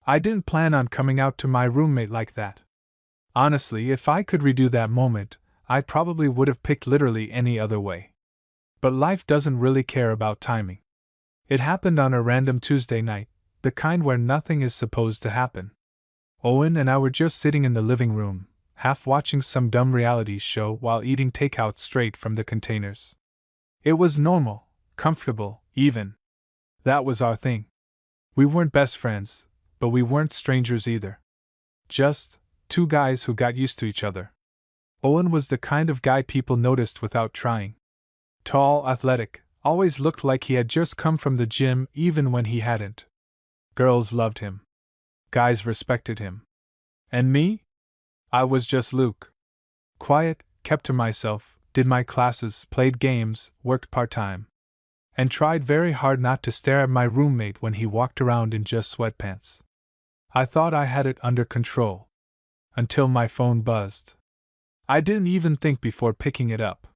I didn't plan on coming out to my roommate like that. Honestly, if I could redo that moment, I probably would have picked literally any other way. But life doesn't really care about timing. It happened on a random Tuesday night, the kind where nothing is supposed to happen. Owen and I were just sitting in the living room, half watching some dumb reality show while eating takeout straight from the containers. It was normal, comfortable, even. That was our thing. We weren't best friends, but we weren't strangers either. Just two guys who got used to each other. Owen was the kind of guy people noticed without trying. Tall, athletic, always looked like he had just come from the gym even when he hadn't. Girls loved him. Guys respected him. And me? I was just Luke. Quiet, kept to myself, did my classes, played games, worked part-time. And tried very hard not to stare at my roommate when he walked around in just sweatpants. I thought I had it under control. Until my phone buzzed. I didn't even think before picking it up.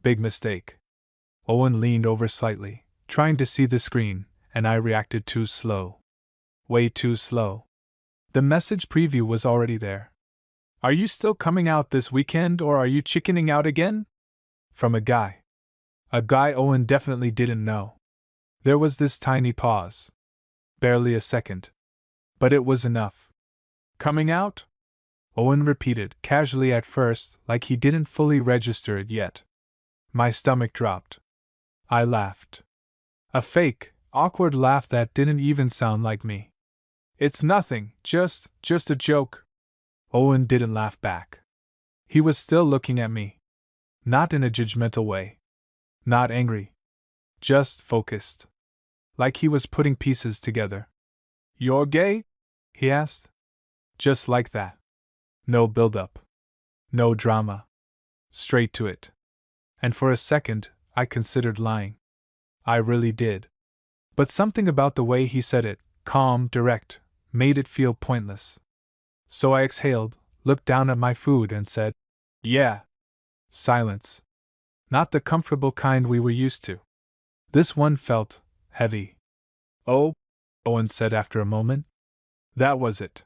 Big mistake. Owen leaned over slightly, trying to see the screen, and I reacted too slow. Way too slow. The message preview was already there. Are you still coming out this weekend or are you chickening out again? From a guy. A guy Owen definitely didn't know. There was this tiny pause. Barely a second. But it was enough. Coming out? Owen repeated, casually at first, like he didn't fully register it yet. My stomach dropped. I laughed. A fake, awkward laugh that didn't even sound like me. It's nothing, just a joke. Owen didn't laugh back. He was still looking at me. Not in a judgmental way. Not angry. Just focused. Like he was putting pieces together. You're gay? He asked. Just like that. No build-up. No drama. Straight to it. And for a second, I considered lying. I really did. But something about the way he said it, calm, direct, made it feel pointless. So I exhaled, looked down at my food and said, yeah. Silence. Not the comfortable kind we were used to. This one felt heavy. Oh, Owen said after a moment. That was it.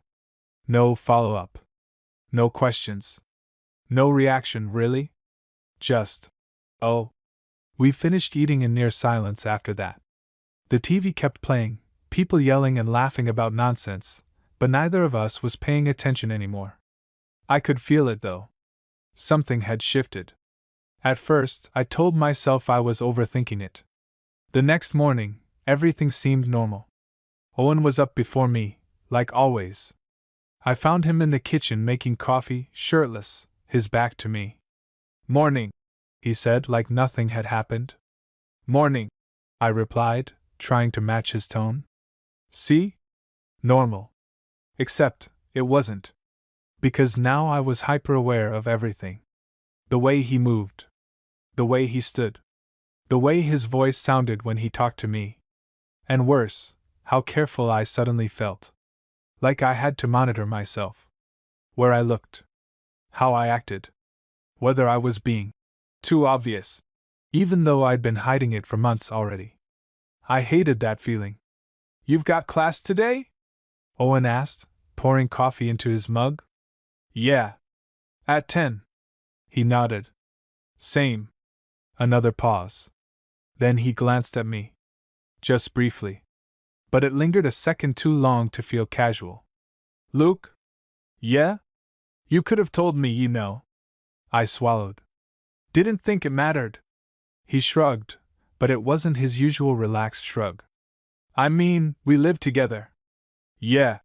No follow-up. No questions. No reaction, really? Just, oh. We finished eating in near silence after that. The TV kept playing, people yelling and laughing about nonsense, but neither of us was paying attention anymore. I could feel it though. Something had shifted. At first, I told myself I was overthinking it. The next morning, everything seemed normal. Owen was up before me, like always. I found him in the kitchen making coffee, shirtless, his back to me. Morning, he said like nothing had happened. Morning, I replied, trying to match his tone. See? Normal. Except, it wasn't. Because now I was hyper-aware of everything. The way he moved. The way he stood. The way his voice sounded when he talked to me. And worse, how careful I suddenly felt. Like I had to monitor myself. Where I looked. How I acted. Whether I was being too obvious. Even though I'd been hiding it for months already. I hated that feeling. You've got class today? Owen asked, pouring coffee into his mug. Yeah. At 10. He nodded. Same. Another pause. Then he glanced at me. Just briefly. But it lingered a second too long to feel casual. Luke? Yeah? You could have told me, you know. I swallowed. Didn't think it mattered. He shrugged, but it wasn't his usual relaxed shrug. I mean, we live together. Yeah,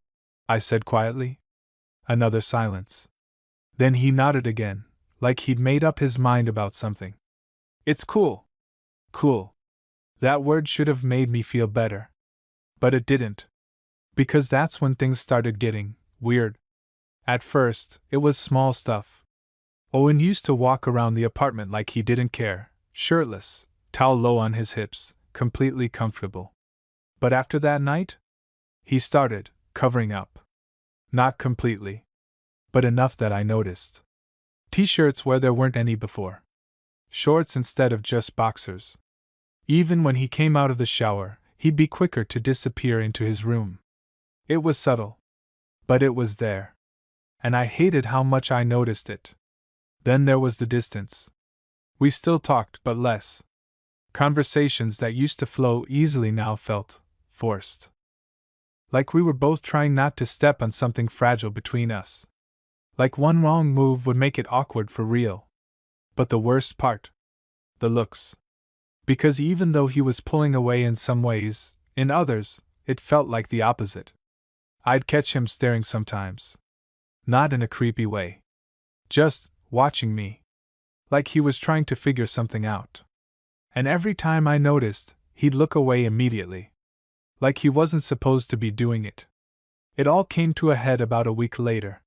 I said quietly. Another silence. Then he nodded again, like he'd made up his mind about something. It's cool. Cool. That word should have made me feel better. But it didn't. Because that's when things started getting weird. At first, it was small stuff. Owen used to walk around the apartment like he didn't care, shirtless, towel low on his hips, completely comfortable. But after that night, he started covering up. Not completely. But enough that I noticed. T-shirts where there weren't any before. Shorts instead of just boxers. Even when he came out of the shower, he'd be quicker to disappear into his room. It was subtle, but it was there. And I hated how much I noticed it. Then there was the distance. We still talked, but less. Conversations that used to flow easily now felt forced. Like we were both trying not to step on something fragile between us. Like one wrong move would make it awkward for real. But the worst part? The looks. Because even though he was pulling away in some ways, in others, it felt like the opposite. I'd catch him staring sometimes. Not in a creepy way. Just watching me. Like he was trying to figure something out. And every time I noticed, he'd look away immediately. Like he wasn't supposed to be doing it. It all came to a head about a week later.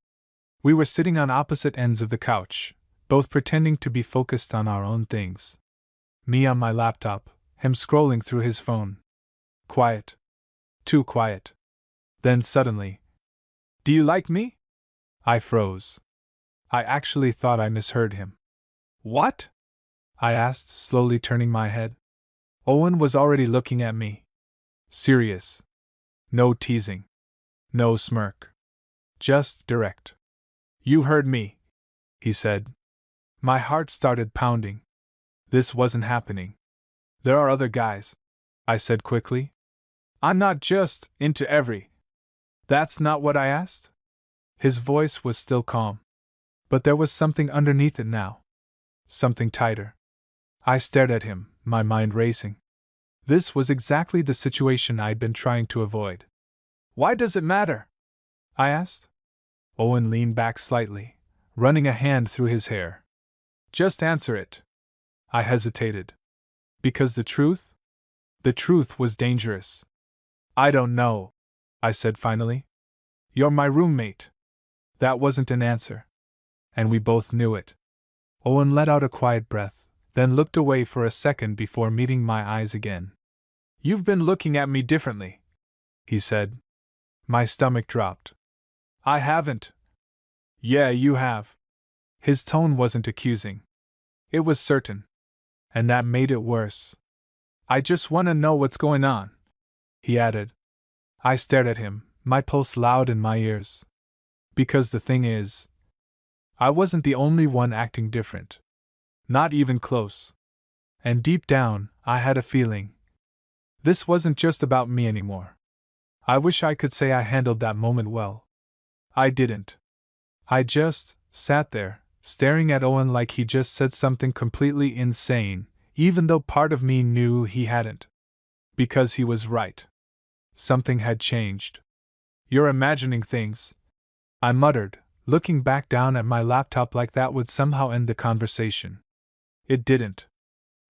We were sitting on opposite ends of the couch, both pretending to be focused on our own things. Me on my laptop, him scrolling through his phone. Quiet. Too quiet. Then suddenly, "Do you like me?" I froze. I actually thought I misheard him. "What?" I asked, slowly turning my head. Owen was already looking at me. Serious. No teasing. No smirk. Just direct. "You heard me," he said. My heart started pounding. This wasn't happening. "There are other guys," I said quickly. "I'm not just into every." "That's not what I asked." His voice was still calm. But there was something underneath it now. Something tighter. I stared at him, my mind racing. This was exactly the situation I'd been trying to avoid. "Why does it matter?" I asked. Owen leaned back slightly, running a hand through his hair. "Just answer it." I hesitated. "Because the truth? The truth was dangerous." "I don't know," I said finally. "You're my roommate." That wasn't an answer. And we both knew it. Owen let out a quiet breath, then looked away for a second before meeting my eyes again. "You've been looking at me differently," he said. My stomach dropped. "I haven't." "Yeah, you have." His tone wasn't accusing. It was certain. And that made it worse. "I just want to know what's going on," he added. I stared at him, my pulse loud in my ears. Because the thing is, I wasn't the only one acting different. Not even close. And deep down, I had a feeling. This wasn't just about me anymore. I wish I could say I handled that moment well. I didn't. I just sat there, staring at Owen like he just said something completely insane, even though part of me knew he hadn't. Because he was right. Something had changed. "You're imagining things," I muttered, looking back down at my laptop like that would somehow end the conversation. It didn't.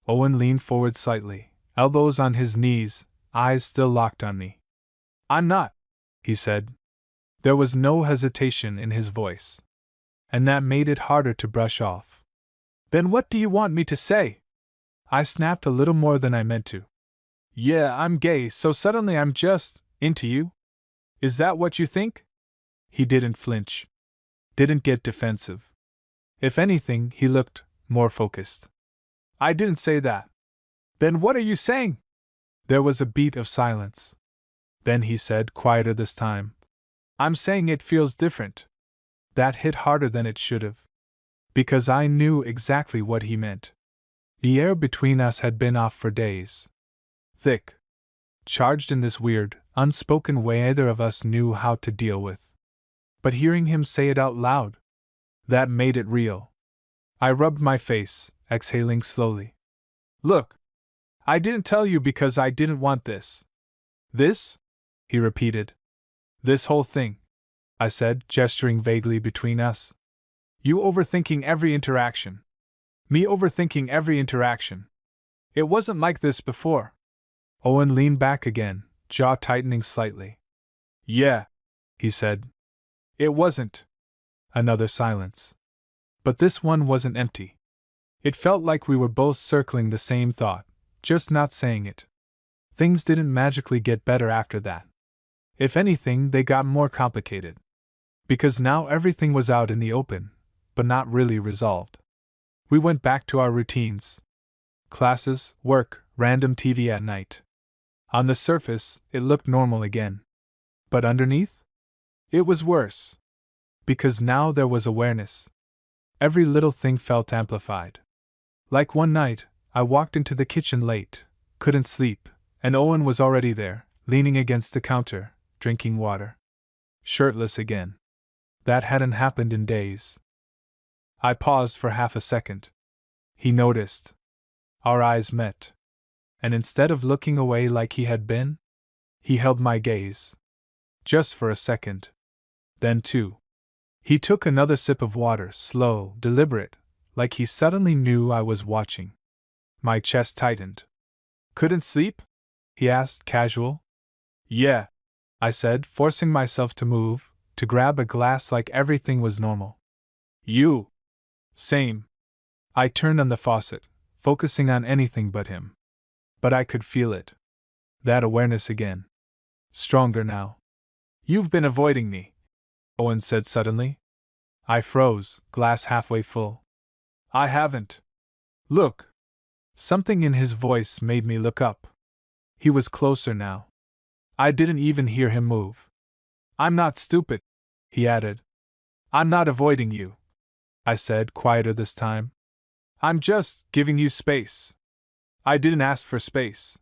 Owen leaned forward slightly, elbows on his knees, eyes still locked on me. "I'm not," he said. There was no hesitation in his voice. And that made it harder to brush off. "Then what do you want me to say?" I snapped a little more than I meant to. "Yeah, I'm gay, so suddenly I'm just into you? Is that what you think?" He didn't flinch. Didn't get defensive. If anything, he looked more focused. "I didn't say that." "Then what are you saying?" There was a beat of silence. Then he said, quieter this time, "I'm saying it feels different." That hit harder than it should have. Because I knew exactly what he meant. The air between us had been off for days. Thick. Charged in this weird, unspoken way either of us knew how to deal with. But hearing him say it out loud, that made it real. I rubbed my face, exhaling slowly. "Look, I didn't tell you because I didn't want this." "This?" he repeated. "This whole thing," I said, gesturing vaguely between us. "You overthinking every interaction. Me overthinking every interaction. It wasn't like this before." Owen leaned back again, jaw tightening slightly. "Yeah," he said. "It wasn't." Another silence. But this one wasn't empty. It felt like we were both circling the same thought, just not saying it. Things didn't magically get better after that. If anything, they got more complicated. Because now everything was out in the open, but not really resolved. We went back to our routines. Classes, work, random TV at night. On the surface, it looked normal again. But underneath? It was worse. Because now there was awareness. Every little thing felt amplified. Like one night, I walked into the kitchen late, couldn't sleep, and Owen was already there, leaning against the counter, drinking water. Shirtless again. That hadn't happened in days. I paused for half a second. He noticed. Our eyes met. And instead of looking away like he had been, he held my gaze. Just for a second. Then two. He took another sip of water, slow, deliberate, like he suddenly knew I was watching. My chest tightened. Couldn't sleep? He asked, casual. Yeah, I said, forcing myself to move, to grab a glass like everything was normal. You. Same. I turned on the faucet, focusing on anything but him. But I could feel it. That awareness again. Stronger now. You've been avoiding me, Owen said suddenly. I froze, glass halfway full. I haven't. Look. Something in his voice made me look up. He was closer now. I didn't even hear him move. I'm not stupid, he added. I'm not avoiding you, I said, quieter this time. I'm just giving you space. I didn't ask for space.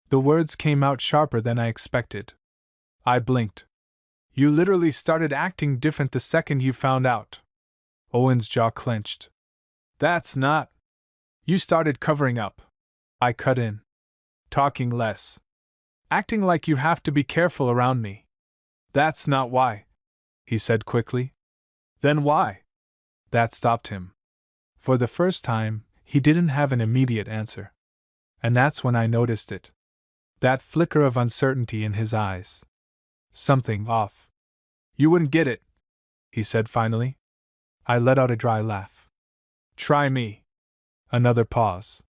The words came out sharper than I expected. I blinked. You literally started acting different the second you found out. Owen's jaw clenched. That's not. You started covering up. I cut in. Talking less. Acting like you have to be careful around me. That's not why, he said quickly. Then why? That stopped him. For the first time, he didn't have an immediate answer. And that's when I noticed it. That flicker of uncertainty in his eyes. Something off. You wouldn't get it, he said finally. I let out a dry laugh. Try me. Another pause.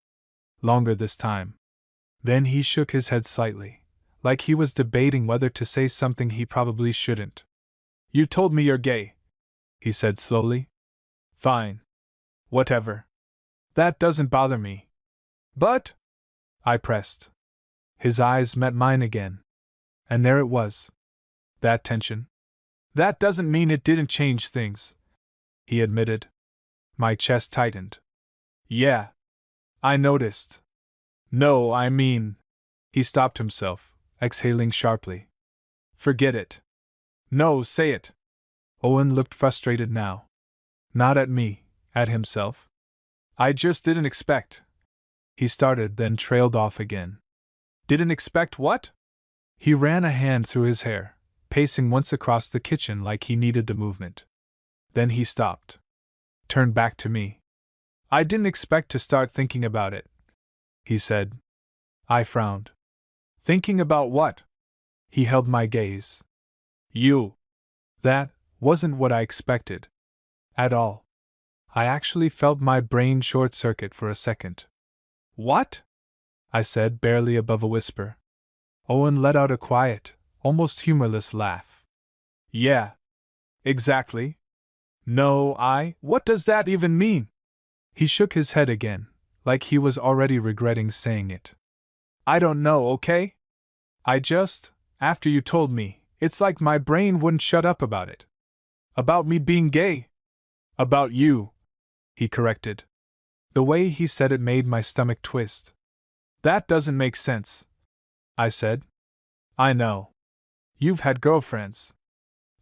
Longer this time. Then he shook his head slightly, like he was debating whether to say something he probably shouldn't. You told me you're gay, he said slowly. Fine. Whatever. That doesn't bother me. But? I pressed. His eyes met mine again. And there it was. That tension. That doesn't mean it didn't change things, he admitted. My chest tightened. Yeah. I noticed. No, I mean. He stopped himself, exhaling sharply. Forget it. No, say it. Owen looked frustrated now. Not at me, at himself. I just didn't expect. He started, then trailed off again. Didn't expect what? He ran a hand through his hair, pacing once across the kitchen like he needed the movement. Then he stopped. Turned back to me. I didn't expect to start thinking about it, he said. I frowned. Thinking about what? He held my gaze. You. That wasn't what I expected. At all. I actually felt my brain short-circuit for a second. What? I said, barely above a whisper. Owen let out a quiet, almost humorless laugh. Yeah. Exactly. No, what does that even mean? He shook his head again, like he was already regretting saying it. I don't know, okay? After you told me, it's like my brain wouldn't shut up about it. About me being gay. About you, he corrected. The way he said it made my stomach twist. That doesn't make sense, I said. I know. You've had girlfriends.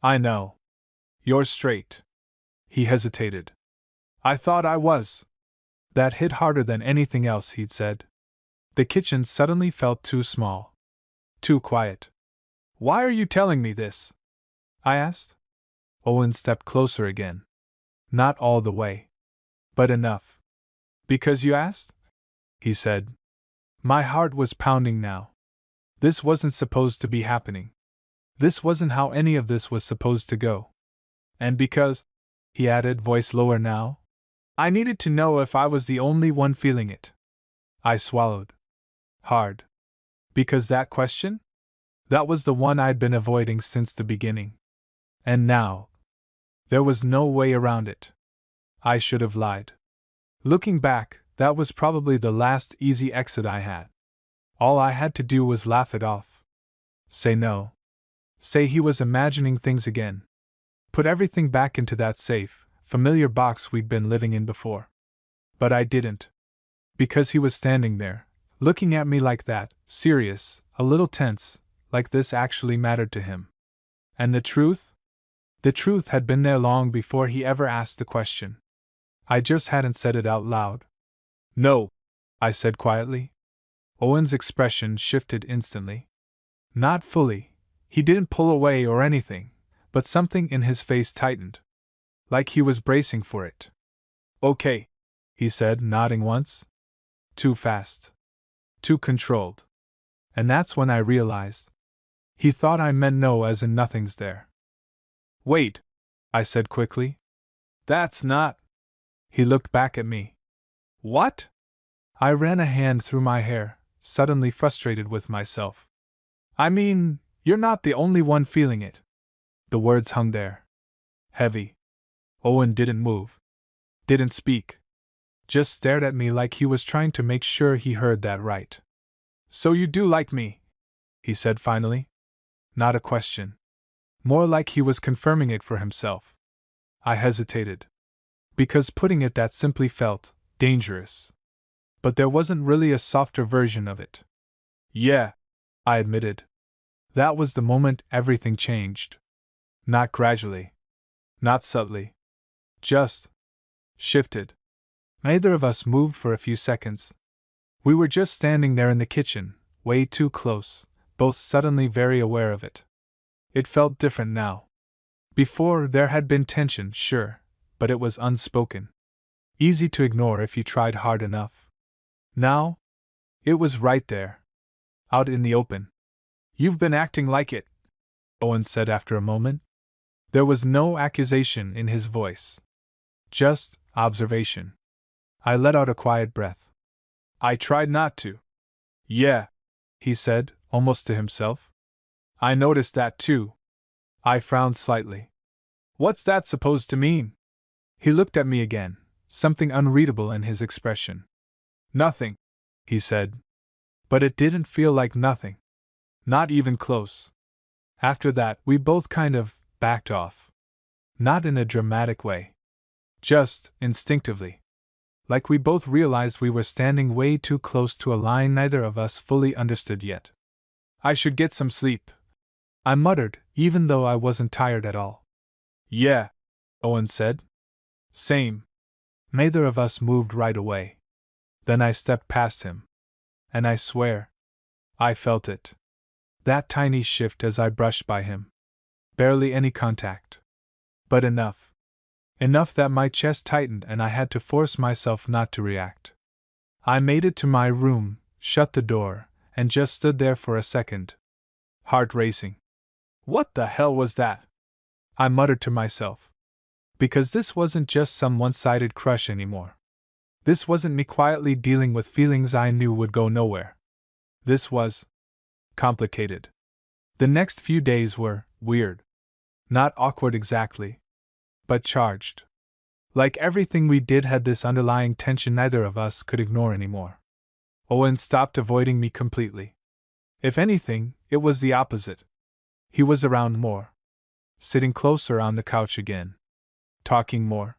I know. You're straight. He hesitated. I thought I was. That hit harder than anything else he'd said. The kitchen suddenly felt too small. Too quiet. Why are you telling me this? I asked. Owen stepped closer again. Not all the way. But enough. Because you asked? He said. My heart was pounding now. This wasn't supposed to be happening. This wasn't how any of this was supposed to go. And because, he added, voice lower now, I needed to know if I was the only one feeling it. I swallowed. Hard. Because that question? That was the one I'd been avoiding since the beginning. And now. There was no way around it. I should have lied. Looking back, that was probably the last easy exit I had. All I had to do was laugh it off. Say no. Say he was imagining things again. Put everything back into that safe, familiar box we'd been living in before. But I didn't. Because he was standing there, looking at me like that, serious, a little tense, like this actually mattered to him. And the truth? The truth had been there long before he ever asked the question. I just hadn't said it out loud. No, I said quietly. Owen's expression shifted instantly. Not fully. He didn't pull away or anything, but something in his face tightened. Like he was bracing for it. Okay, he said, nodding once. Too fast. Too controlled. And that's when I realized. He thought I meant no, as in nothing's there. Wait, I said quickly. That's not. He looked back at me. What? I ran a hand through my hair, suddenly frustrated with myself. I mean, you're not the only one feeling it. The words hung there. Heavy. Owen didn't move. Didn't speak. Just stared at me like he was trying to make sure he heard that right. So you do like me? He said finally. Not a question. More like he was confirming it for himself. I hesitated. Because putting it that simply felt dangerous. But there wasn't really a softer version of it. Yeah, I admitted. That was the moment everything changed. Not gradually. Not subtly. Just shifted. Neither of us moved for a few seconds. We were just standing there in the kitchen, way too close, both suddenly very aware of it. It felt different now. Before, there had been tension, sure, but it was unspoken. Easy to ignore if you tried hard enough. Now, it was right there. Out in the open. You've been acting like it, Owen said after a moment. There was no accusation in his voice. Just observation. I let out a quiet breath. I tried not to. Yeah, he said, almost to himself. I noticed that too. I frowned slightly. What's that supposed to mean? He looked at me again, something unreadable in his expression. Nothing, he said. But it didn't feel like nothing. Not even close. After that, we both kind of backed off. Not in a dramatic way. Just instinctively. Like we both realized we were standing way too close to a line neither of us fully understood yet. I should get some sleep, I muttered, even though I wasn't tired at all. Yeah, Owen said. Same. Neither of us moved right away. Then I stepped past him. And I swear, I felt it. That tiny shift as I brushed by him. Barely any contact. But enough. Enough that my chest tightened and I had to force myself not to react. I made it to my room, shut the door, and just stood there for a second. Heart racing. What the hell was that? I muttered to myself. Because this wasn't just some one-sided crush anymore. This wasn't me quietly dealing with feelings I knew would go nowhere. This was complicated. The next few days were weird. Not awkward exactly, but charged. Like everything we did had this underlying tension neither of us could ignore anymore. Owen stopped avoiding me completely. If anything, it was the opposite. He was around more. Sitting closer on the couch again. Talking more.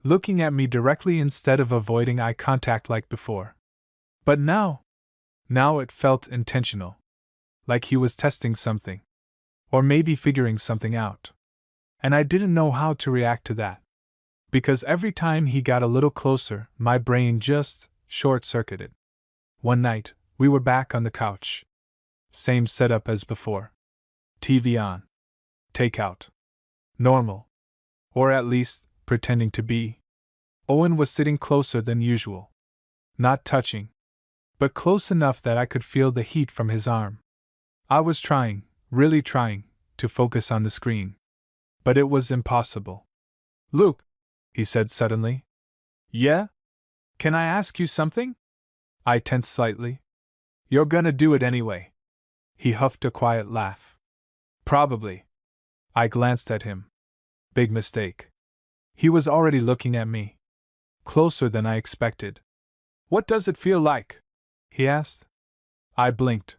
Looking at me directly instead of avoiding eye contact like before. But now it felt intentional. Like he was testing something. Or maybe figuring something out. And I didn't know how to react to that. Because every time he got a little closer, my brain just short-circuited. One night, we were back on the couch. Same setup as before. TV on. Takeout. Normal. Or at least, pretending to be. Owen was sitting closer than usual. Not touching. But close enough that I could feel the heat from his arm. I was trying, really trying, to focus on the screen. But it was impossible. Luke, he said suddenly. Yeah? Can I ask you something? I tensed slightly. You're gonna do it anyway. He huffed a quiet laugh. Probably. I glanced at him. Big mistake. He was already looking at me. Closer than I expected. What does it feel like? He asked. I blinked.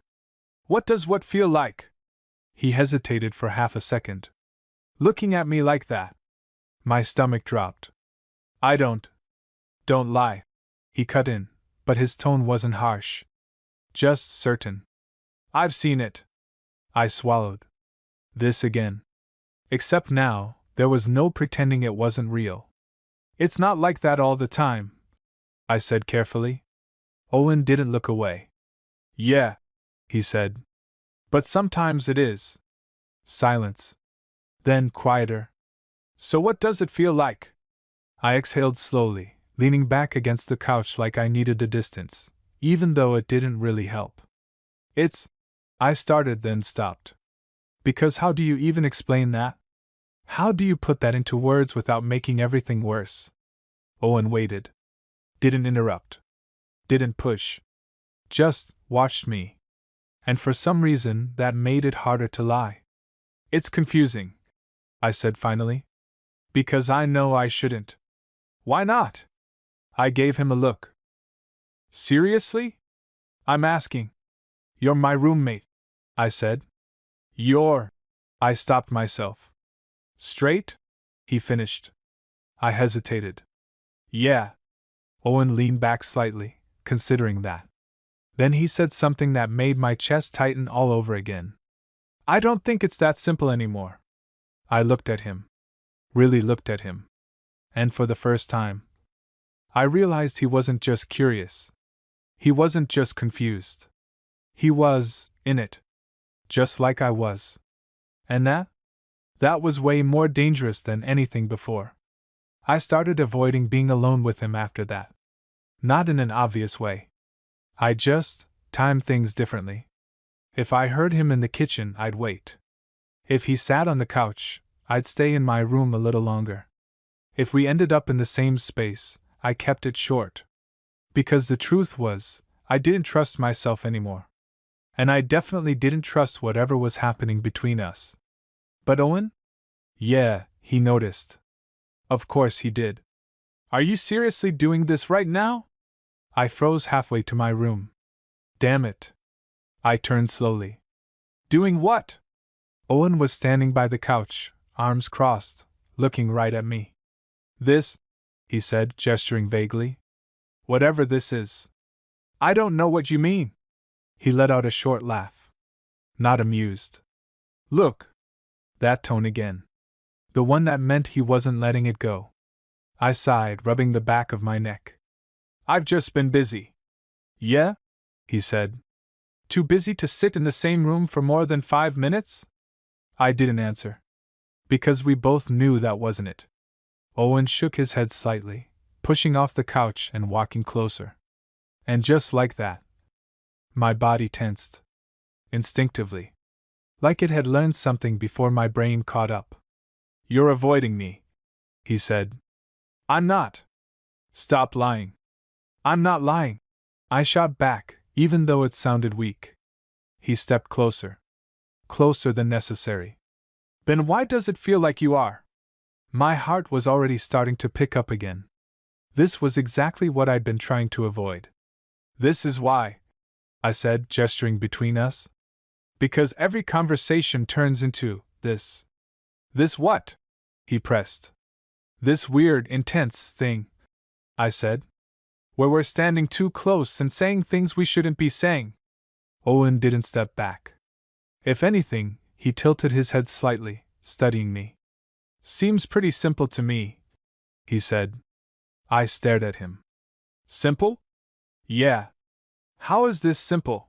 What does what feel like? He hesitated for half a second. Looking at me like that. My stomach dropped. I don't lie. He cut in, but his tone wasn't harsh. Just certain. I've seen it. I swallowed. This again. Except now, there was no pretending it wasn't real. It's not like that all the time, I said carefully. Owen didn't look away. Yeah, he said. But sometimes it is. Silence. Then quieter. So what does it feel like? I exhaled slowly, leaning back against the couch like I needed the distance, even though it didn't really help. I started then stopped. Because how do you even explain that? How do you put that into words without making everything worse? Owen waited. Didn't interrupt. Didn't push. Just watched me. And for some reason, that made it harder to lie. It's confusing, I said finally. Because I know I shouldn't. Why not? I gave him a look. Seriously? I'm asking. You're my roommate, I said. I stopped myself. Straight? He finished. I hesitated. Yeah. Owen leaned back slightly, considering that. Then he said something that made my chest tighten all over again. I don't think it's that simple anymore. I looked at him. Really looked at him. And for the first time, I realized he wasn't just curious. He wasn't just confused. He was in it. Just like I was. And that was way more dangerous than anything before. I started avoiding being alone with him after that. Not in an obvious way. I just timed things differently. If I heard him in the kitchen, I'd wait. If he sat on the couch, I'd stay in my room a little longer. If we ended up in the same space, I kept it short. Because the truth was, I didn't trust myself anymore. And I definitely didn't trust whatever was happening between us. But Owen? Yeah, he noticed. Of course he did. Are you seriously doing this right now? I froze halfway to my room. Damn it. I turned slowly. Doing what? Owen was standing by the couch, arms crossed, looking right at me. This, he said, gesturing vaguely. Whatever this is. I don't know what you mean. He let out a short laugh. Not amused. Look. That tone again. The one that meant he wasn't letting it go. I sighed, rubbing the back of my neck. I've just been busy. Yeah? He said. Too busy to sit in the same room for more than 5 minutes? I didn't answer. Because we both knew that wasn't it. Owen shook his head slightly, pushing off the couch and walking closer. And just like that, my body tensed. Instinctively. Like it had learned something before my brain caught up. You're avoiding me, he said. I'm not. Stop lying. I'm not lying. I shot back, even though it sounded weak. He stepped closer. Closer than necessary. Then why does it feel like you are? My heart was already starting to pick up again. This was exactly what I'd been trying to avoid. This is why, I said, gesturing between us. Because every conversation turns into this. This what? He pressed. This weird, intense thing, I said. Where we're standing too close and saying things we shouldn't be saying. Owen didn't step back. If anything, he tilted his head slightly, studying me. Seems pretty simple to me, he said. I stared at him. Simple? Yeah. How is this simple?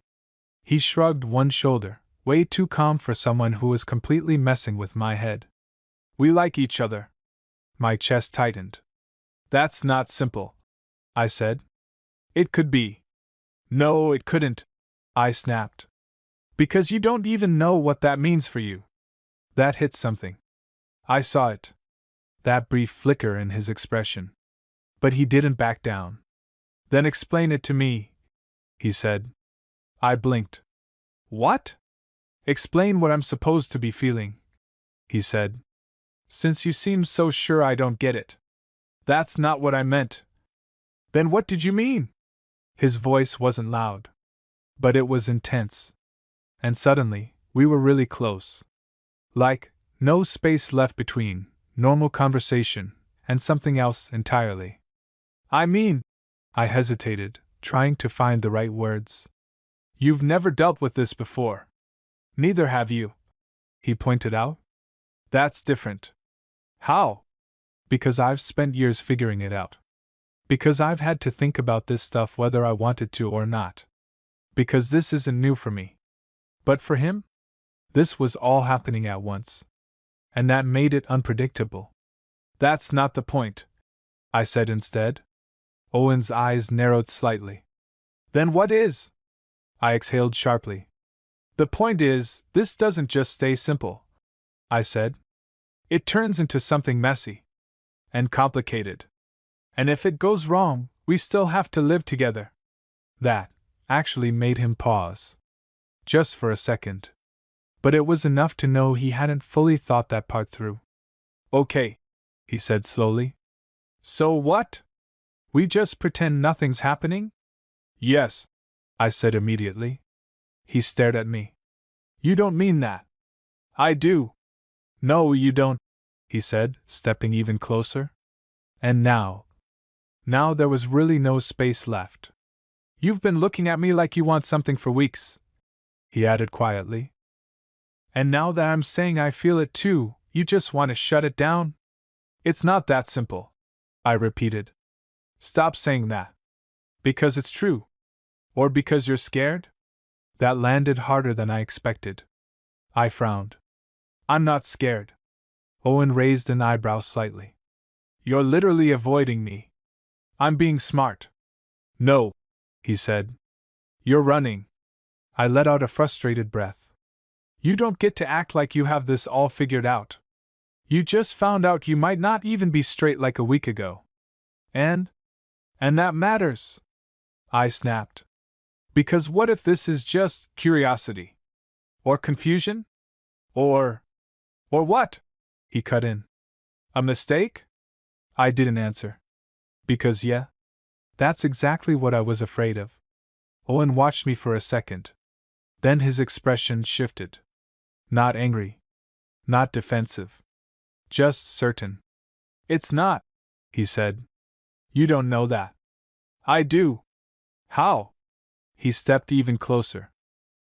He shrugged one shoulder, way too calm for someone who was completely messing with my head. We like each other. My chest tightened. That's not simple, I said. It could be. No, it couldn't, I snapped. Because you don't even know what that means for you. That hit something. I saw it. That brief flicker in his expression. But he didn't back down. Then explain it to me, he said. I blinked. What? Explain what I'm supposed to be feeling, he said. Since you seem so sure I don't get it. That's not what I meant. Then what did you mean? His voice wasn't loud. But it was intense. And suddenly, We were really close. Like, no space left between normal conversation and something else entirely. I mean, I hesitated, trying to find the right words. You've never dealt with this before. Neither have you, he pointed out. That's different. How? Because I've spent years figuring it out. Because I've had to think about this stuff whether I wanted to or not. Because this isn't new for me. But for him? This was all happening at once. And that made it unpredictable. That's not the point, I said instead. Owen's eyes narrowed slightly. Then what is? I exhaled sharply. The point is, this doesn't just stay simple, I said. It turns into something messy. And complicated. And if it goes wrong, we still have to live together. That actually made him pause. Just for a second. But it was enough to know he hadn't fully thought that part through. Okay, he said slowly. So what? We just pretend nothing's happening? Yes, I said immediately. He stared at me. You don't mean that. I do. No, you don't, he said, stepping even closer. And now there was really no space left. You've been looking at me like you want something for weeks, he added quietly. And now that I'm saying I feel it too, you just want to shut it down? It's not that simple, I repeated. Stop saying that. Because it's true. Or because you're scared? That landed harder than I expected. I frowned. I'm not scared. Owen raised an eyebrow slightly. You're literally avoiding me. I'm being smart. No, he said. You're running. I let out a frustrated breath. You don't get to act like you have this all figured out. You just found out you might not even be straight like a week ago. And that matters, I snapped. Because what if this is just curiosity? Or confusion? Or what? He cut in. A mistake? I didn't answer. Because yeah, that's exactly what I was afraid of. Owen watched me for a second. Then his expression shifted. Not angry. Not defensive. Just certain. It's not, he said. You don't know that. I do. How? He stepped even closer.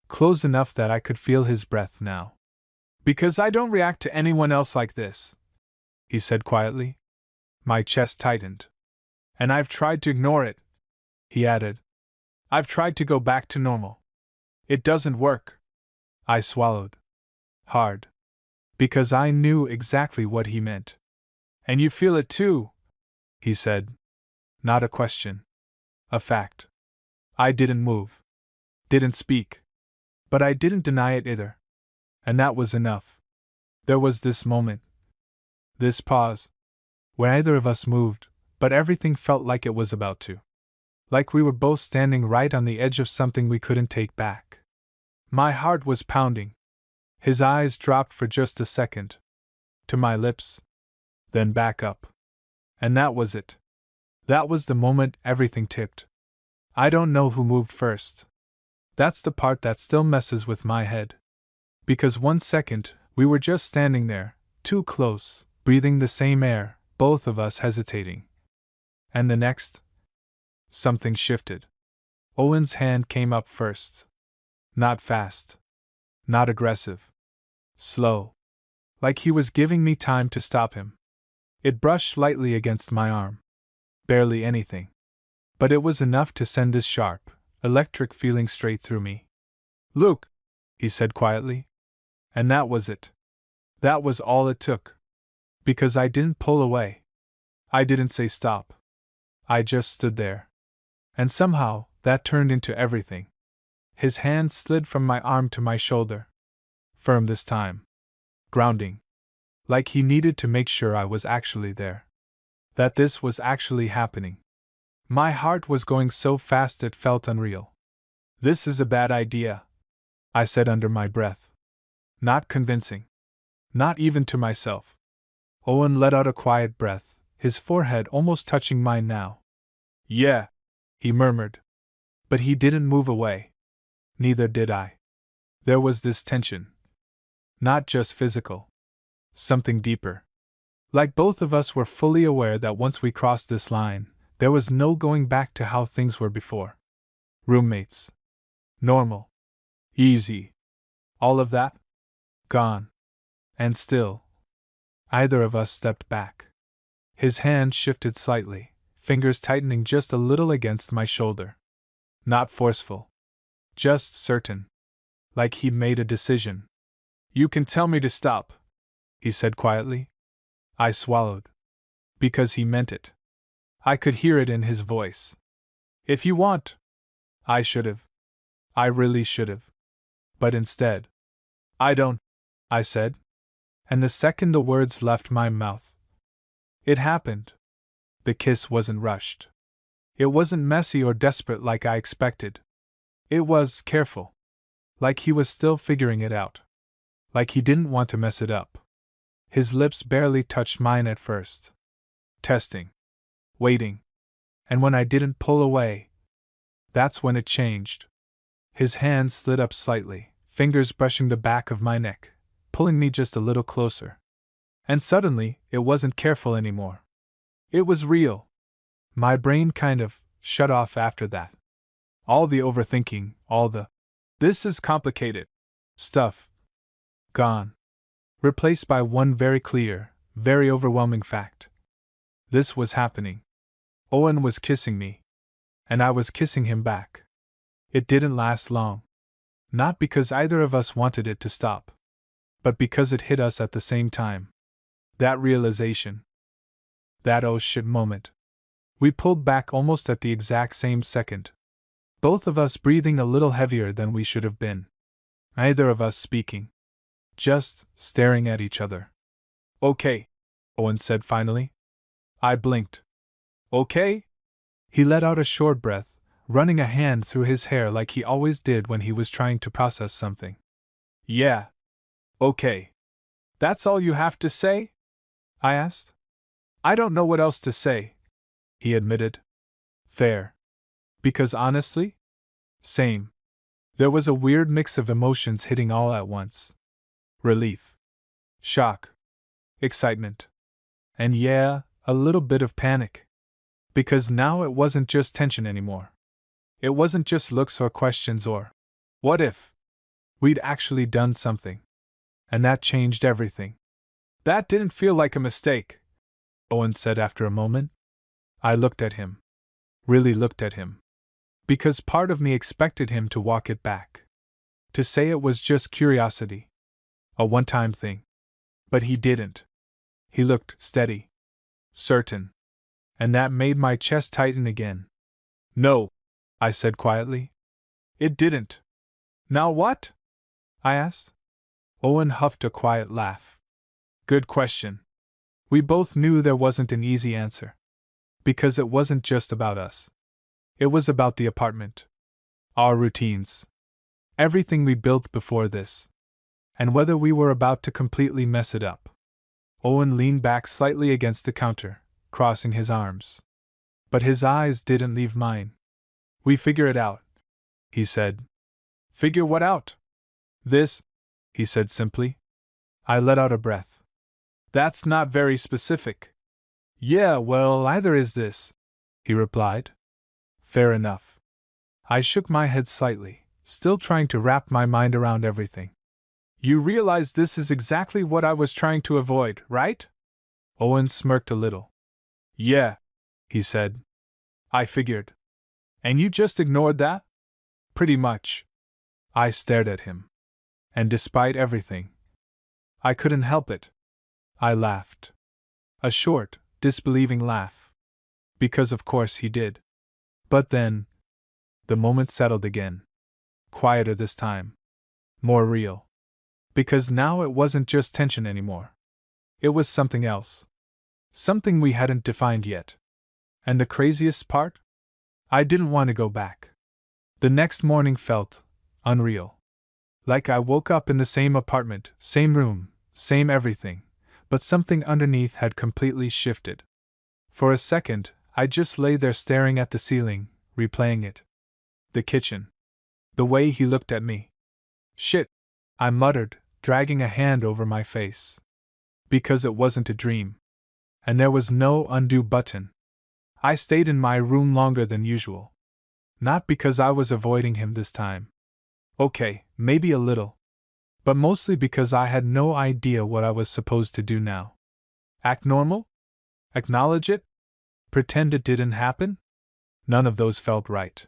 Close enough that I could feel his breath now. Because I don't react to anyone else like this, he said quietly. My chest tightened. And I've tried to ignore it, he added. I've tried to go back to normal. It doesn't work. I swallowed. Hard. Because I knew exactly what he meant. And you feel it too, he said. Not a question. A fact. I didn't move. Didn't speak. But I didn't deny it either. And that was enough. There was this moment. This pause. Where neither of us moved, but everything felt like it was about to. Like we were both standing right on the edge of something we couldn't take back. My heart was pounding. His eyes dropped for just a second. To my lips. Then back up. And that was it. That was the moment everything tipped. I don't know who moved first. That's the part that still messes with my head. Because 1 second, we were just standing there, too close, breathing the same air, both of us hesitating. And the next? Something shifted. Owen's hand came up first. Not fast. Not aggressive. Slow. Like he was giving me time to stop him. It brushed lightly against my arm. Barely anything. But it was enough to send this sharp, electric feeling straight through me. Luke, he said quietly. And that was it. That was all it took. Because I didn't pull away. I didn't say stop. I just stood there. And somehow, that turned into everything. His hand slid from my arm to my shoulder. Firm this time. Grounding. Like he needed to make sure I was actually there. That this was actually happening. My heart was going so fast it felt unreal. This is a bad idea, I said under my breath. Not convincing. Not even to myself. Owen let out a quiet breath, his forehead almost touching mine now. Yeah, he murmured. But he didn't move away. Neither did I. There was this tension, Not just physical. Something deeper. Like both of us were fully aware that once we crossed this line, there was no going back to how things were before. Roommates. Normal. Easy. All of that? Gone. And still. Either of us stepped back. His hand shifted slightly, fingers tightening just a little against my shoulder. Not forceful. Just certain. Like he'd made a decision. You can tell me to stop, he said quietly. I swallowed. Because he meant it. I could hear it in his voice. If you want. I should've. I really should've. But instead. I don't, I said. And the second the words left my mouth, it happened. The kiss wasn't rushed. It wasn't messy or desperate like I expected. It was careful. Like he was still figuring it out. Like he didn't want to mess it up. His lips barely touched mine at first. Testing. Waiting. And when I didn't pull away, that's when it changed. His hand slid up slightly, fingers brushing the back of my neck, pulling me just a little closer. And suddenly, it wasn't careful anymore. It was real. My brain kind of shut off after that. All the overthinking, all the "this is complicated" stuff. Gone. Replaced by one very clear, very overwhelming fact. This was happening. Owen was kissing me. And I was kissing him back. It didn't last long. Not because either of us wanted it to stop. But because it hit us at the same time. That realization. That oh shit moment. We pulled back almost at the exact same second. Both of us breathing a little heavier than we should have been. Neither of us speaking. Just staring at each other. Okay, Owen said finally. I blinked. Okay? He let out a short breath, running a hand through his hair like he always did when he was trying to process something. Yeah. Okay. That's all you have to say? I asked. I don't know what else to say, he admitted. Fair. Because honestly? Same. There was a weird mix of emotions hitting all at once. Relief. Shock. Excitement. And yeah, a little bit of panic. Because now it wasn't just tension anymore. It wasn't just looks or questions or what if? We'd actually done something. And that changed everything. That didn't feel like a mistake, Owen said after a moment. I looked at him. Really looked at him. Because part of me expected him to walk it back. To say it was just curiosity. A one-time thing. But he didn't. He looked steady. Certain. And that made my chest tighten again. No, I said quietly. It didn't. Now what? I asked. Owen huffed a quiet laugh. Good question. We both knew there wasn't an easy answer. Because it wasn't just about us. It was about the apartment. Our routines. Everything we built before this. And whether we were about to completely mess it up. Owen leaned back slightly against the counter, crossing his arms. But his eyes didn't leave mine. We figure it out, he said. Figure what out? This, he said simply. I let out a breath. That's not very specific. Yeah, well, either is this, he replied. Fair enough. I shook my head slightly, still trying to wrap my mind around everything. You realize this is exactly what I was trying to avoid, right? Owen smirked a little. Yeah, he said. I figured. And you just ignored that? Pretty much. I stared at him. And despite everything, I couldn't help it. I laughed. A short, disbelieving laugh. Because of course he did. But then, the moment settled again. Quieter this time. More real. Because now it wasn't just tension anymore. It was something else. Something we hadn't defined yet. And the craziest part? I didn't want to go back. The next morning felt unreal. Like I woke up in the same apartment, same room, same everything, but something underneath had completely shifted. For a second, I just lay there staring at the ceiling, replaying it. The kitchen. The way he looked at me. Shit, I muttered, dragging a hand over my face. Because it wasn't a dream. And there was no undo button. I stayed in my room longer than usual. Not because I was avoiding him this time. Okay, maybe a little. But mostly because I had no idea what I was supposed to do now. Act normal? Acknowledge it? Pretend it didn't happen? None of those felt right.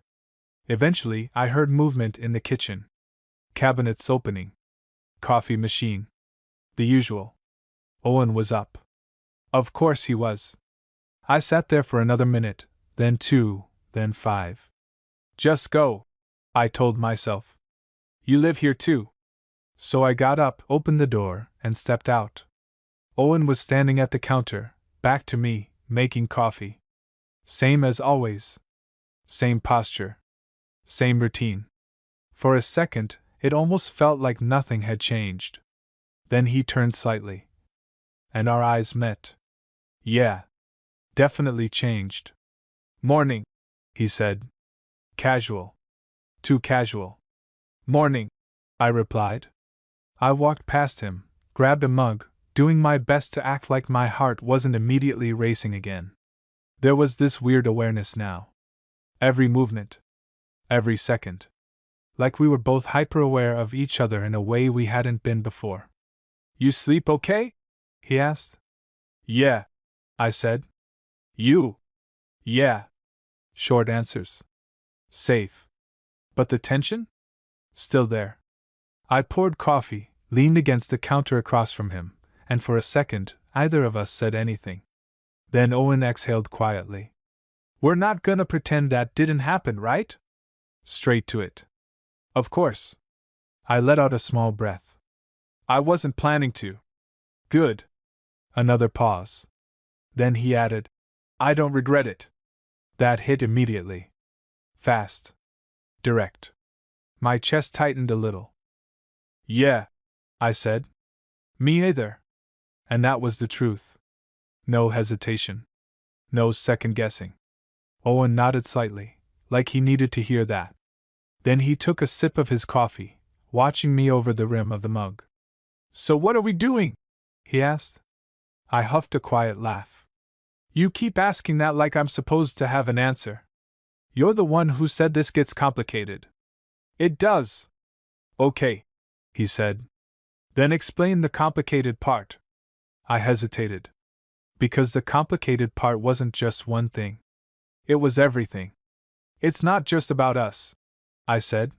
Eventually, I heard movement in the kitchen. Cabinets opening. Coffee machine. The usual. Owen was up. Of course he was. I sat there for another minute, then 2, then 5. Just go, I told myself. You live here too. So I got up, opened the door, and stepped out. Owen was standing at the counter, back to me, making coffee. Same as always. Same posture. Same routine. For a second, it almost felt like nothing had changed. Then he turned slightly. And our eyes met. Yeah. Definitely changed. Morning, he said. Casual. Too casual. Morning, I replied. I walked past him, grabbed a mug, doing my best to act like my heart wasn't immediately racing again. There was this weird awareness now. Every movement. Every second. Like we were both hyper-aware of each other in a way we hadn't been before. You sleep okay? He asked. Yeah, I said. You? Yeah. Short answers. Safe. But the tension? Still there. I poured coffee, leaned against the counter across from him, and for a second, neither of us said anything. Then Owen exhaled quietly. We're not gonna pretend that didn't happen, right? Straight to it. Of course. I let out a small breath. I wasn't planning to. Good. Another pause. Then he added, I don't regret it. That hit immediately. Fast. Direct. My chest tightened a little. Yeah, I said. Me either. And that was the truth. No hesitation. No second guessing. Owen nodded slightly, like he needed to hear that. Then he took a sip of his coffee, watching me over the rim of the mug. So what are we doing? He asked. I huffed a quiet laugh. You keep asking that like I'm supposed to have an answer. You're the one who said this gets complicated. It does. Okay, he said. Then explain the complicated part. I hesitated. Because the complicated part wasn't just one thing. It was everything. It's not just about us, I said.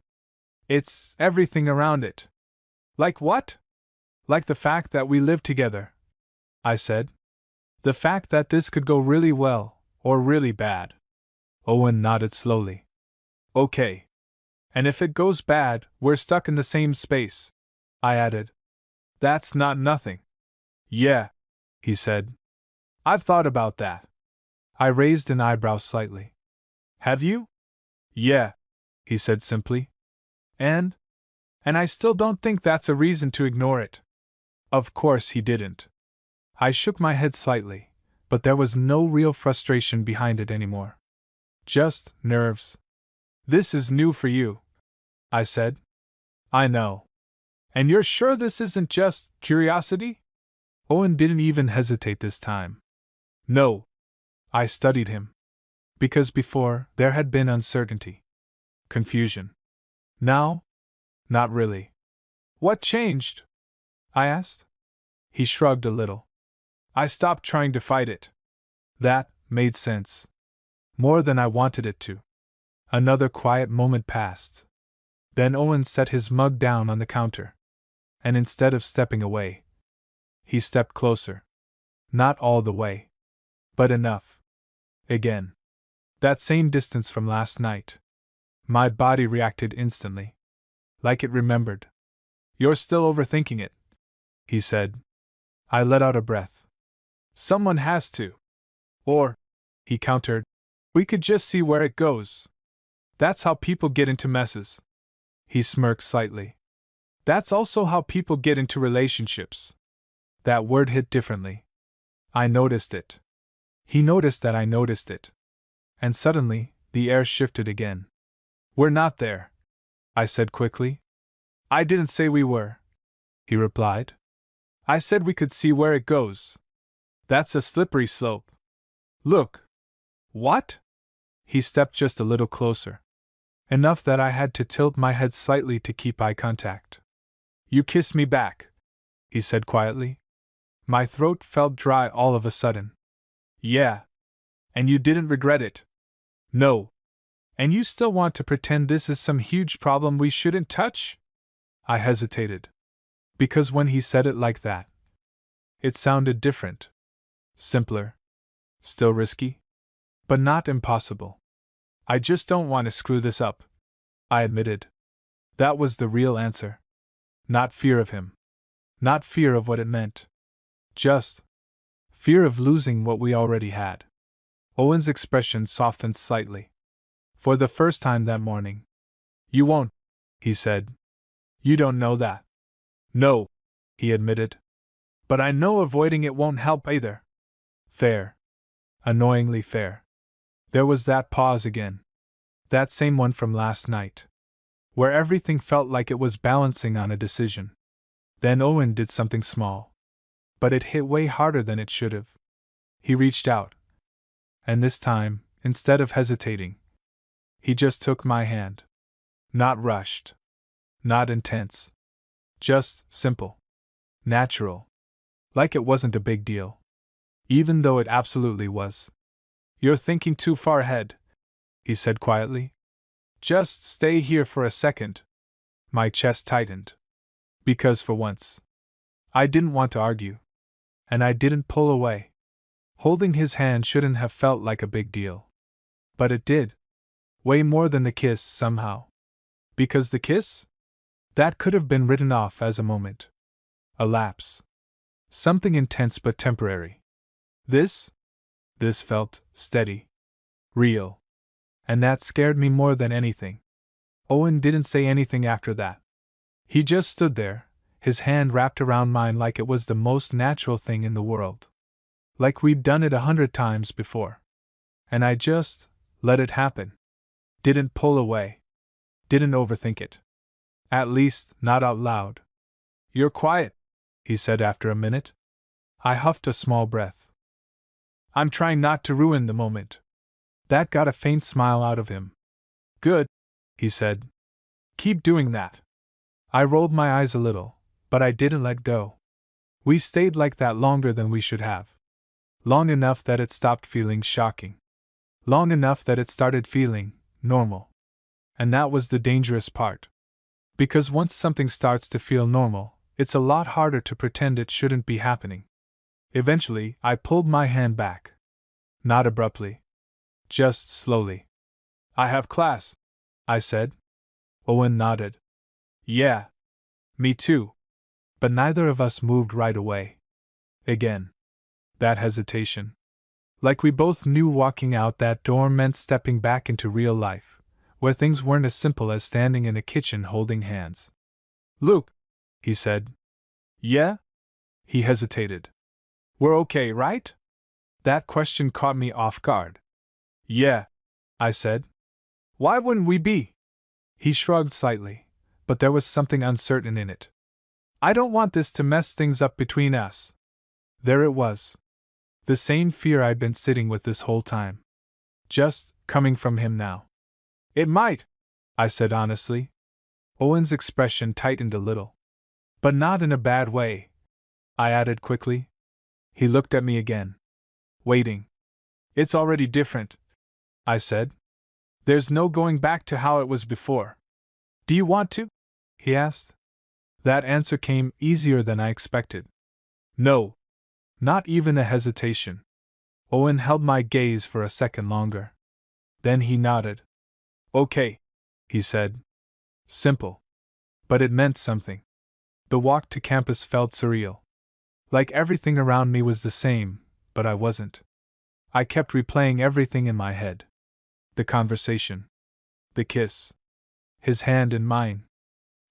It's everything around it. Like what? Like the fact that we live together, I said. The fact that this could go really well, or really bad. Owen nodded slowly. Okay. And if it goes bad, we're stuck in the same space, I added. That's not nothing. Yeah, he said. I've thought about that. I raised an eyebrow slightly. Have you? Yeah, he said simply. And I still don't think that's a reason to ignore it. Of course he didn't. I shook my head slightly, but there was no real frustration behind it anymore. Just nerves. This is new for you, I said. I know. And you're sure this isn't just curiosity? Owen didn't even hesitate this time. No. I studied him. Because before, there had been uncertainty. Confusion. Now? Not really. What changed? I asked. He shrugged a little. I stopped trying to fight it. That made sense. More than I wanted it to. Another quiet moment passed. Then Owen set his mug down on the counter. And instead of stepping away, he stepped closer. Not all the way. But enough. Again. That same distance from last night. My body reacted instantly. Like it remembered. You're still overthinking it, he said. I let out a breath. Someone has to. Or, he countered, we could just see where it goes. That's how people get into messes. He smirked slightly. That's also how people get into relationships. That word hit differently. I noticed it. He noticed that I noticed it. And suddenly, the air shifted again. We're not there, I said quickly. I didn't say we were. he replied. I said we could see where it goes. That's a slippery slope. Look. What? He stepped just a little closer. Enough that I had to tilt my head slightly to keep eye contact. You kissed me back, he said quietly. My throat felt dry all of a sudden. Yeah. And you didn't regret it? No. And you still want to pretend this is some huge problem we shouldn't touch? I hesitated. Because when he said it like that, it sounded different. Simpler. Still risky. But not impossible. I just don't want to screw this up, I admitted. That was the real answer. Not fear of him. Not fear of what it meant. Just fear of losing what we already had. Owen's expression softened slightly. For the first time that morning. You won't, he said. You don't know that. No, he admitted. But I know avoiding it won't help either. Fair. Annoyingly fair. There was that pause again. That same one from last night. Where everything felt like it was balancing on a decision. Then Owen did something small. But it hit way harder than it should have. He reached out. And this time, instead of hesitating, he just took my hand. Not rushed. Not intense. Just simple. Natural. Like it wasn't a big deal. Even though it absolutely was. You're thinking too far ahead, he said quietly. Just stay here for a second. My chest tightened. Because for once, I didn't want to argue. And I didn't pull away. Holding his hand shouldn't have felt like a big deal. But it did. Way more than the kiss, somehow. Because the kiss? That could have been written off as a moment. A lapse. Something intense but temporary. This felt steady. Real. And that scared me more than anything. Owen didn't say anything after that. He just stood there, his hand wrapped around mine like it was the most natural thing in the world. Like we'd done it 100 times before. And I just let it happen. Didn't pull away. Didn't overthink it. At least, not out loud. You're quiet, he said after a minute. I huffed a small breath. I'm trying not to ruin the moment. That got a faint smile out of him. Good, he said. Keep doing that. I rolled my eyes a little, but I didn't let go. We stayed like that longer than we should have. Long enough that it stopped feeling shocking. Long enough that it started feeling normal. And that was the dangerous part. Because once something starts to feel normal, it's a lot harder to pretend it shouldn't be happening. Eventually, I pulled my hand back. Not abruptly. Just slowly. I have class, I said. Owen nodded. Yeah. Me too. But neither of us moved right away. Again. That hesitation. Like we both knew walking out that door meant stepping back into real life, where things weren't as simple as standing in a kitchen holding hands. Luke, he said. Yeah? He hesitated. We're okay, right? That question caught me off guard. Yeah, I said. Why wouldn't we be? He shrugged slightly, but there was something uncertain in it. I don't want this to mess things up between us. There it was. The same fear I'd been sitting with this whole time. Just coming from him now. It might, I said honestly. Owen's expression tightened a little. But not in a bad way, I added quickly. He looked at me again. Waiting. It's already different, I said. There's no going back to how it was before. Do you want to? He asked. That answer came easier than I expected. No. Not even a hesitation. Owen held my gaze for a second longer. Then he nodded. Okay, he said. Simple. But it meant something. The walk to campus felt surreal. Like everything around me was the same, but I wasn't. I kept replaying everything in my head. The conversation. The kiss. His hand in mine.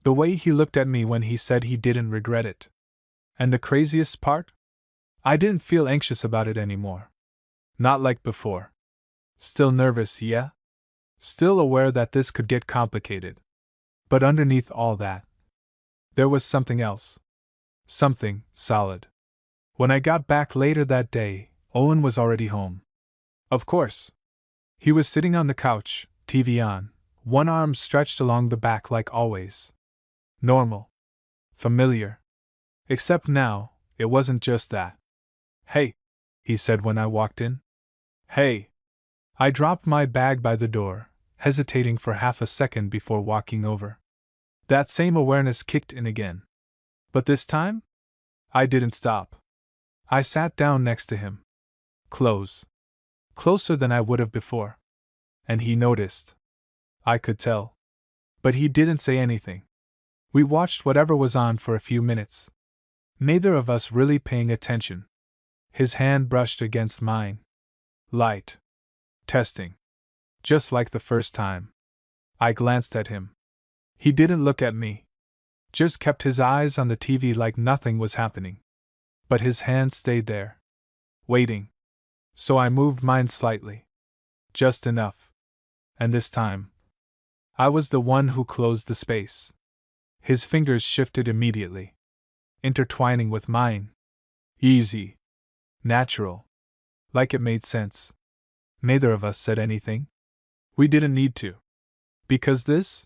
The way he looked at me when he said he didn't regret it. And the craziest part? I didn't feel anxious about it anymore. Not like before. Still nervous, yeah? Still aware that this could get complicated. But underneath all that, there was something else. Something solid. When I got back later that day, Owen was already home. Of course. He was sitting on the couch, TV on, one arm stretched along the back like always. Normal. Familiar. Except now, it wasn't just that. "Hey," he said when I walked in. "Hey." I dropped my bag by the door, hesitating for half a second before walking over. That same awareness kicked in again. But this time? I didn't stop. I sat down next to him. Close. Closer than I would have before. And he noticed. I could tell. But he didn't say anything. We watched whatever was on for a few minutes. Neither of us really paying attention. His hand brushed against mine. Light. Testing. Just like the first time. I glanced at him. He didn't look at me. Just kept his eyes on the TV like nothing was happening. But his hand stayed there. Waiting. So I moved mine slightly. Just enough. And this time, I was the one who closed the space. His fingers shifted immediately, intertwining with mine. Easy. Natural. Like it made sense. Neither of us said anything. We didn't need to. Because this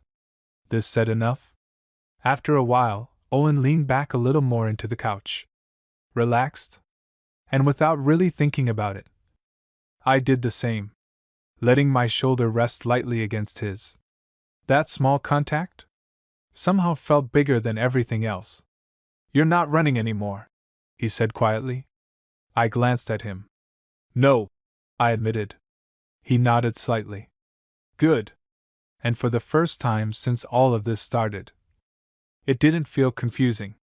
said enough. After a while, Owen leaned back a little more into the couch. Relaxed. And without really thinking about it. I did the same. Letting my shoulder rest lightly against his. That small contact somehow felt bigger than everything else. "You're not running anymore," he said quietly. I glanced at him. "No," I admitted. He nodded slightly. "Good." And for the first time since all of this started, it didn't feel confusing.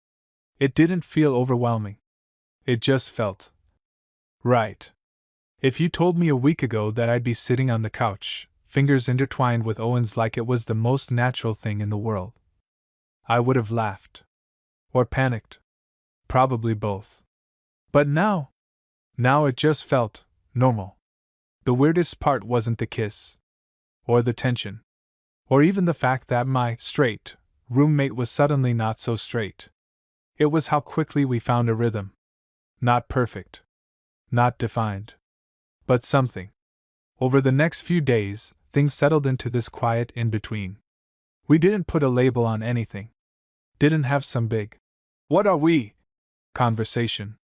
It didn't feel overwhelming. It just felt right. If you told me a week ago that I'd be sitting on the couch, fingers intertwined with Owen's like it was the most natural thing in the world, I would have laughed. Or panicked. Probably both. But now it just felt normal. The weirdest part wasn't the kiss. Or the tension. Or even the fact that my straight roommate was suddenly not so straight. It was how quickly we found a rhythm. Not perfect. Not defined. But something. Over the next few days, things settled into this quiet in-between. We didn't put a label on anything. Didn't have some big, "What are we?" conversation.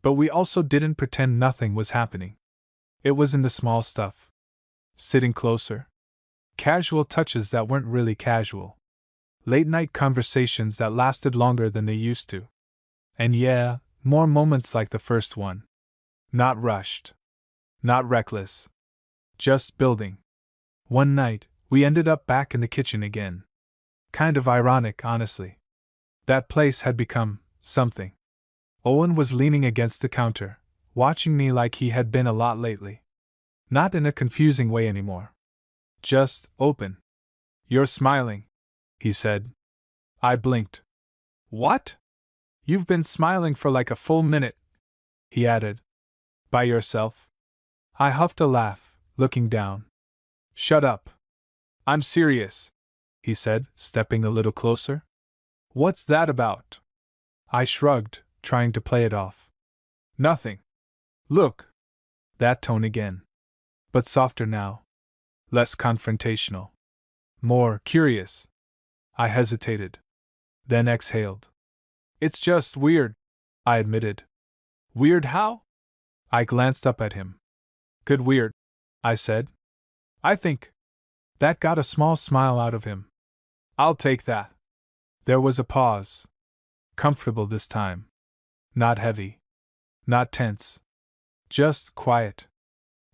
But we also didn't pretend nothing was happening. It was in the small stuff. Sitting closer. Casual touches that weren't really casual. Late-night conversations that lasted longer than they used to. And yeah, more moments like the first one. Not rushed. Not reckless. Just building. One night, we ended up back in the kitchen again. Kind of ironic, honestly. That place had become something. Owen was leaning against the counter, watching me like he had been a lot lately. Not in a confusing way anymore. Just open. "You're smiling," he said. I blinked. "What?" "You've been smiling for like a full minute," he added. "By yourself?" I huffed a laugh, looking down. "Shut up. I'm serious," he said, stepping a little closer. "What's that about?" I shrugged, trying to play it off. "Nothing. Look." That tone again. But softer now. Less confrontational. More curious. I hesitated. Then exhaled. "It's just weird," I admitted. "Weird how?" I glanced up at him. "Good weird," I said. "I think." That got a small smile out of him. "I'll take that." There was a pause. Comfortable this time. Not heavy. Not tense. Just quiet.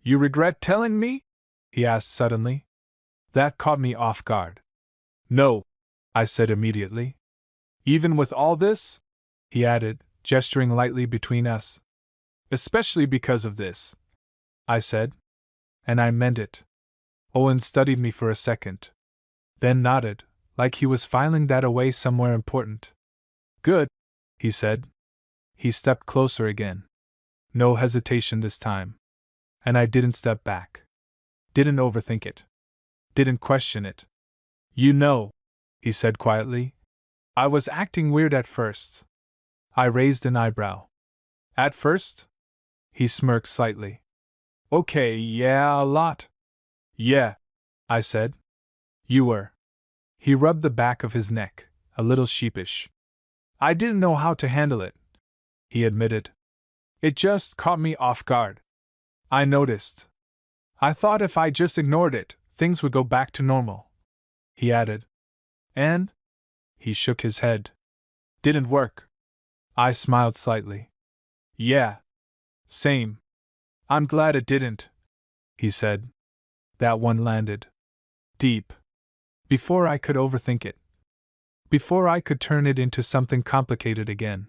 "You regret telling me?" he asked suddenly. That caught me off guard. "No," I said immediately. "Even with all this?" he added, gesturing lightly between us. "Especially because of this," I said. And I meant it. Owen studied me for a second. Then nodded, like he was filing that away somewhere important. "Good," he said. He stepped closer again. No hesitation this time. And I didn't step back. Didn't overthink it. Didn't question it. "You know," he said quietly, "I was acting weird at first. I raised an eyebrow. At first? He smirked slightly. Okay, yeah, a lot. Yeah, I said. You were. He rubbed the back of his neck, a little sheepish. I didn't know how to handle it, he admitted. It just caught me off guard. I noticed. I thought if I just ignored it, things would go back to normal. He added. And? He shook his head. Didn't work. I smiled slightly. Yeah. Same. I'm glad it didn't, he said. That one landed. Deep. Before I could overthink it. Before I could turn it into something complicated again.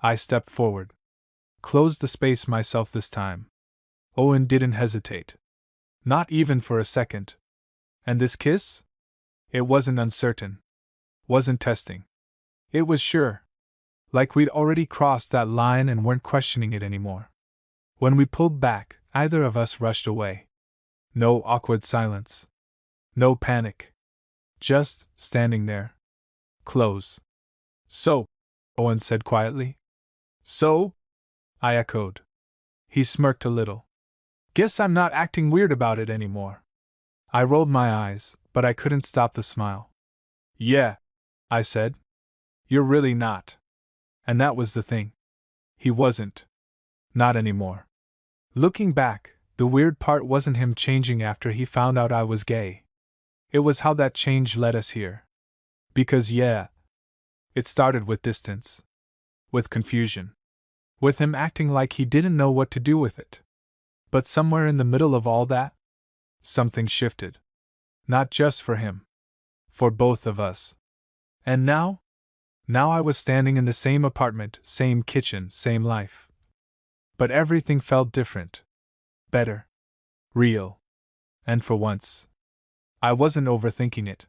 I stepped forward. Closed the space myself this time. Owen didn't hesitate. Not even for a second. And this kiss? It wasn't uncertain. Wasn't testing. It was sure. Like we'd already crossed that line and weren't questioning it anymore. When we pulled back, either of us rushed away. No awkward silence. No panic. Just standing there. Close. So, Owen said quietly. So? I echoed. He smirked a little. Guess I'm not acting weird about it anymore. I rolled my eyes, but I couldn't stop the smile. Yeah, I said. You're really not. And that was the thing. He wasn't. Not anymore. Looking back, the weird part wasn't him changing after he found out I was gay. It was how that change led us here. Because yeah, it started with distance. With confusion. With him acting like he didn't know what to do with it. But somewhere in the middle of all that, something shifted. Not just for him. For both of us. And now? Now I was standing in the same apartment, same kitchen, same life. But everything felt different. Better. Real. And for once, I wasn't overthinking it.